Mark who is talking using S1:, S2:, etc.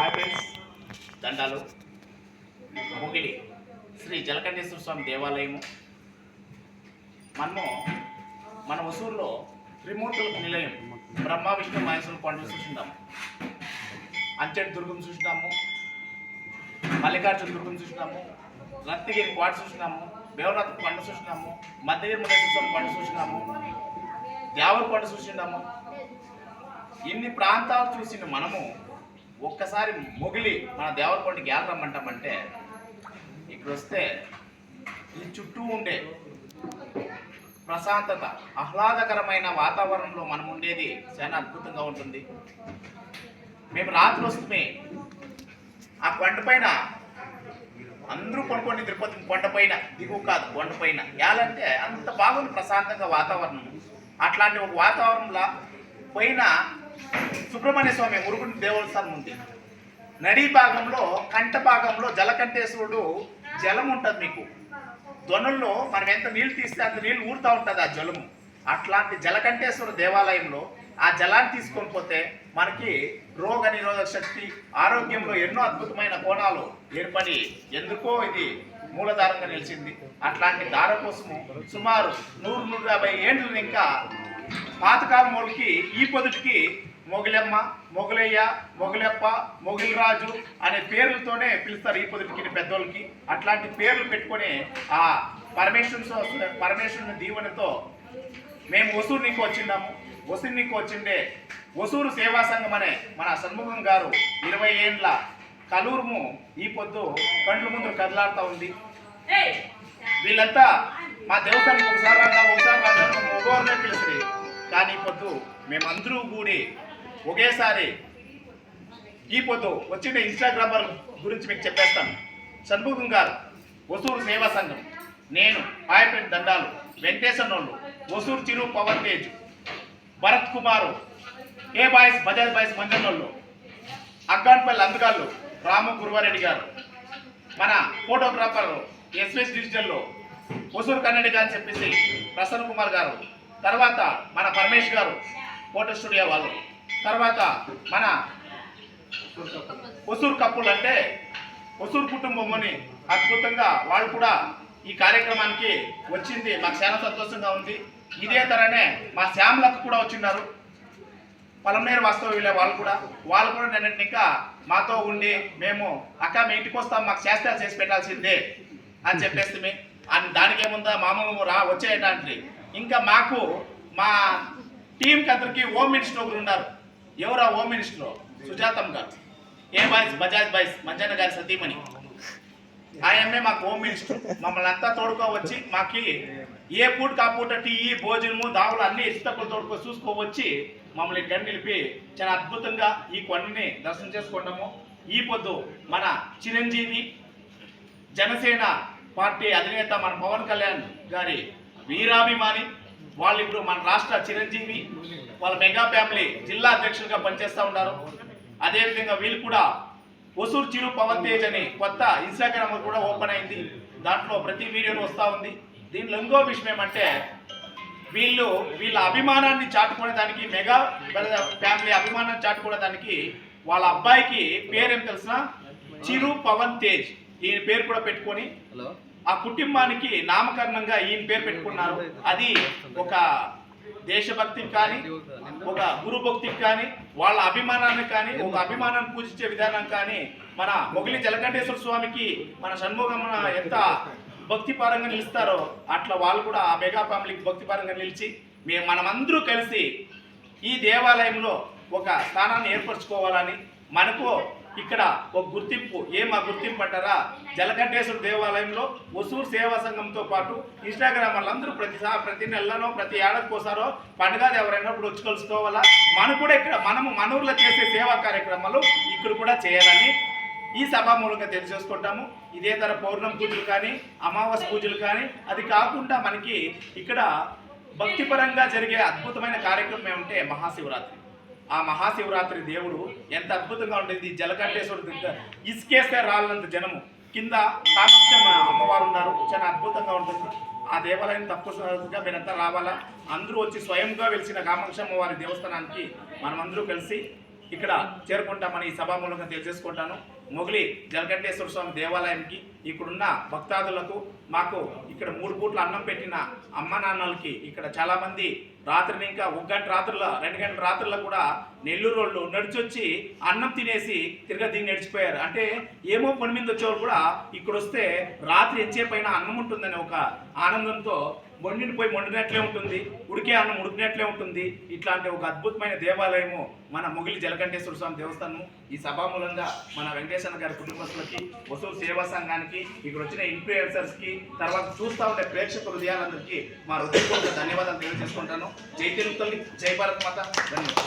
S1: Hi friends, దండాలు. మొగిలి శ్రీ జలకంఠేశ్వర స్వామి దేవాలయము. మన ఉసూరులో త్రిమూర్తులకు నిలయం బ్రహ్మ విష్ణు మహేశ్వరుల కొండలు చూసినాము. అంచెటి దుర్గం చూసినాము, మల్లికార్జున దుర్గం చూసినాము, రత్నగిరి కోట చూసినాము, బేవరత్న కొండ చూసినాము, మధ్యగిరి మహేశ్వర స్వామి కొండ చూసినాము, దేవర కొండ చూసినాము. ఇన్ని ప్రాంతాలు చూసిన మనము ఒక్కసారి మొగిలి మన దేవరకొండకి ఎలా రమ్మంటామంటే, ఇక్కడ వస్తే ఈ చుట్టూ ఉండే ప్రశాంతత, ఆహ్లాదకరమైన వాతావరణంలో మనం ఉండేది చాలా అద్భుతంగా ఉంటుంది. మేము రాత్రి వస్తే ఆ కొండపైన అందరూ కొనుక్కోండి, తిరుపతి కొండపైన దిగువ కాదు, కొండపైన ఎలాంటే అంత బాగుంది ప్రశాంతంగా వాతావరణం. అట్లాంటి ఒక వాతావరణంలో పైన సుబ్రహ్మణ్య స్వామి మురుగుని దేవస్థానం ఉంది. నడి భాగంలో కంఠ భాగంలో జలకంఠేశ్వరుడు జలం ఉంటుంది. మీకు దొనల్లో మనం ఎంత నీళ్ళు తీస్తే అంత నీళ్ళు ఊరుతూ ఉంటుంది ఆ జలము. అట్లాంటి జలకంఠేశ్వర దేవాలయంలో ఆ జలాన్ని తీసుకొని పోతే మనకి రోగ నిరోధక శక్తి, ఆరోగ్యంలో ఎన్నో అద్భుతమైన కోణాలు ఏర్పడి ఎందుకో ఇది మూలధారంగా నిలిచింది. అట్లాంటి దార కోసము సుమారు 100-150 ఏండ్లు ఇంకా పాతకాలం వాళ్ళకి ఈ పొదుటికి మొగిలమ్మ, మొగలయ్య, మొగలెప్ప, మొగిలిరాజు అనే పేర్లతోనే పిలుస్తారు ఈ పొదుటికి పెద్దోళ్ళకి. అట్లాంటి పేర్లు పెట్టుకొని ఆ పరమేశ్వరుని దీవెనతో మేము ఒసూరు నీకు వచ్చిన్నాము. ఒసూరు నీకు వచ్చిండే ఒసూరు సేవా సంఘం అనే మన షణ్ముఖం గారు 20 ఏండ్ల కలూరుము ఈ పొద్దు కండ్ల ముందు కదలాడుతూ ఉంది. వీళ్ళంతా మా దేవస్థానం ఒకసారి రాగా ఒగోరునే పిలుస్తుంది. కానీ ఈ పొద్దు మేమందరూ కూడి ఒకేసారి ఈ పొద్దు వచ్చిన ఇన్స్టాగ్రామర్ గురించి మీకు చెప్పేస్తాను. షణ్ముఖం గారు ఒసూరు సేవా సంఘం, నేను పాయపేట దండాలు, వెంకటేశ్వరనోళ్ళు, ఒసూరు చిరు పవన్ తేజ్, భరత్ కుమారు, ఏ బాయ్స్ బజాజ్ బాయ్స్ మంజన్నోళ్ళు, అగ్గాన్పల్లి అందుగాళ్ళు రాము గురువారెడ్డి గారు, మన ఫోటోగ్రాఫర్ ఎస్ఎస్ డిజిటల్లో ఒసూరు కన్నడిగా అని చెప్పేసి ప్రసన్న కుమార్ గారు, తర్వాత మన పరమేష్ గారు ఫోటో స్టూడియో వాళ్ళు, తర్వాత మన ఒసూరు కప్పులు అంటే ఒసూరు కుటుంబం అని అద్భుతంగా వాళ్ళు కూడా ఈ కార్యక్రమానికి వచ్చింది. మాకు చాలా సంతోషంగా ఉంది. ఇదే తరనే మా శ్యామలకు కూడా వచ్చిన్నారు. పలమనేరు వాస్తవ వాళ్ళు కూడా నిన్నటి ఇంకా మాతో ఉండి మేము అక్క మీ ఇంటికి వస్తాం, మాకు శాస్త్రాలు చేసి పెట్టాల్సిందే అని చెప్పేస్తే దానికి ఏముందా మామూలు వచ్చేయటానికి. ఇంకా మాకు మా టీంకి అందరికి హోమ్ మినిస్టర్ ఒకరు ఉన్నారు. ఎవరా హోమ్ మినిస్టర్? సుజాతమ్మ గారు, ఏ బాయ్స్ బజాజ్ బాయ్స్ మంజన్న గారి సతీమణి. ఆయమ్మే మాకు హోమ్ మినిస్టర్. మమ్మల్ని అంతా తోడుకోవచ్చి మాకి ఏ పూట కాపూట టీ భోజనము దావులు అన్ని ఇష్టకులు తోడుకో చూసుకోవచ్చి మమ్మల్ని ఇక్కడ నిలిపి చాలా అద్భుతంగా ఈ కొండని దర్శనం చేసుకుంటాము. ఈ పొద్దు మన చిరంజీవి జనసేన పార్టీ అధినేత మన పవన్ కళ్యాణ్ గారి వీరాభిమాని, వాళ్ళు ఇప్పుడు మన రాష్ట్ర చిరంజీవి వాళ్ళ మెగా ఫ్యామిలీ జిల్లా అధ్యక్షులుగా పనిచేస్తూ ఉన్నారు. అదేవిధంగా వీళ్ళు కూడా ఒసూరు చిరు పవన్ తేజ్ అని కొత్త ఇన్స్టాగ్రామ్ కూడా ఓపెన్ అయింది. దాంట్లో ప్రతి వీడియోలు వస్తూ ఉంది. దీనిలో ఇంకో విషయం ఏమంటే వీళ్ళ అభిమానాన్ని చాటుకునేదానికి, మెగా ఫ్యామిలీ అభిమానాన్ని చాటుకునేదానికి వాళ్ళ అబ్బాయికి పేరేం తెలిసిన చిరు పవన్ తేజ్ ఈయన పేరు కూడా పెట్టుకొని ఆ కుటుంబానికి నామకరణంగా ఈయన పేరు పెట్టుకున్నారు. అది ఒక దేశభక్తికి కానీ, ఒక గురుభక్తికి కానీ, వాళ్ళ అభిమానానికి కానీ, ఒక అభిమానాన్ని పూజించే విధానం కానీ, మన మొగిలి జలకంఠేశ్వర స్వామికి మన షణ్ముఖమ్మ ఎంత భక్తిపరంగా నిలుస్తారో అట్లా వాళ్ళు కూడా ఆ మెగా ఫ్యామిలీకి భక్తిపరంగా నిలిచి మనమందరూ కలిసి ఈ దేవాలయంలో ఒక స్థానాన్ని ఏర్పరచుకోవాలని మనకు ఇక్కడ ఒక గుర్తింపు ఆ గుర్తింపు అంటారా, జలకంఠేశ్వర దేవాలయంలో ఒసూరు సేవా సంఘంతో పాటు ఇన్స్టాగ్రామ్ వాళ్ళందరూ ప్రతి నెలలోనో ప్రతి ఏడాదికోసారో పండుగ ఎవరైనా వచ్చి కలుసుకోవాలా. మనం కూడా ఇక్కడ మన ఊర్లో చేసే సేవా కార్యక్రమాలు ఇక్కడ కూడా చేయాలని ఈ సభా మూలంగా తెలియజేసుకుంటాము. ఇదే తర పౌర్ణమి పూజలు కానీ, అమావాస్య పూజలు కానీ, అది కాకుండా మనకి ఇక్కడ భక్తిపరంగా జరిగే అద్భుతమైన కార్యక్రమం ఏమంటే మహాశివరాత్రి. ఆ మహాశివరాత్రి దేవుడు ఎంత అద్భుతంగా ఉంటుంది. జలకంఠేశ్వరుడు ఇసుకేస్తే రాళ్ళంత జనము, కింద కామాక్షి అమ్మవారు ఉన్నారు, చాలా అద్భుతంగా ఉంటుంది. ఆ దేవాలయం తప్పనిసరిగా మీరంతా రావాలా. అందరూ వచ్చి స్వయంగా వెలిసిన కామాక్షి అమ్మవారి దేవస్థానానికి మనమందరూ కలిసి ఇక్కడ చేరుకుంటామని ఈ సభామూలంగా తెలియజేసుకుంటాను. మొగిలి జలకంఠేశ్వర స్వామి దేవాలయంకి ఇక్కడున్న భక్తాదులకు మాకు ఇక్కడ 3 పూట్ల అన్నం పెట్టిన అమ్మ నాన్నలకి ఇక్కడ చాలామంది రాత్రిని ఇంకా 1 గంట రాత్రుల 2 గంటల రాత్రుల్లో కూడా నెల్లూరు వాళ్ళు నడిచొచ్చి అన్నం తినేసి తిరగ దిగి నడిచిపోయారు. అంటే ఏమో పని మీద వచ్చేవాళ్ళు కూడా ఇక్కడ వస్తే రాత్రి ఎంచేపైన అన్నం ఉంటుందని ఒక ఆనందంతో వండిని పోయి వండినట్లే ఉంటుంది, ఉడికే అన్నం ఉడికినట్లే ఉంటుంది. ఇట్లాంటి ఒక అద్భుతమైన దేవాలయము మన మొగిలి జలకంఠేశ్వర స్వామి దేవస్థానం. ఈ సభామూలంగా మన వెంకటేశ్వర గారి కుటుంబస్తులకి, వసూలు సేవా సంఘానికి, ఇక్కడ వచ్చిన ఇన్ఫ్లుయెన్సర్స్కి, తర్వాత చూస్తూ ఉండే ప్రేక్షక హృదయాలందరికీ మా హృదయపూర్వక ధన్యవాదాలు తెలియజేసుకుంటాను. జై తెలుగు తల్లి, జై భారత్ మాత. ధన్యవాదాలు.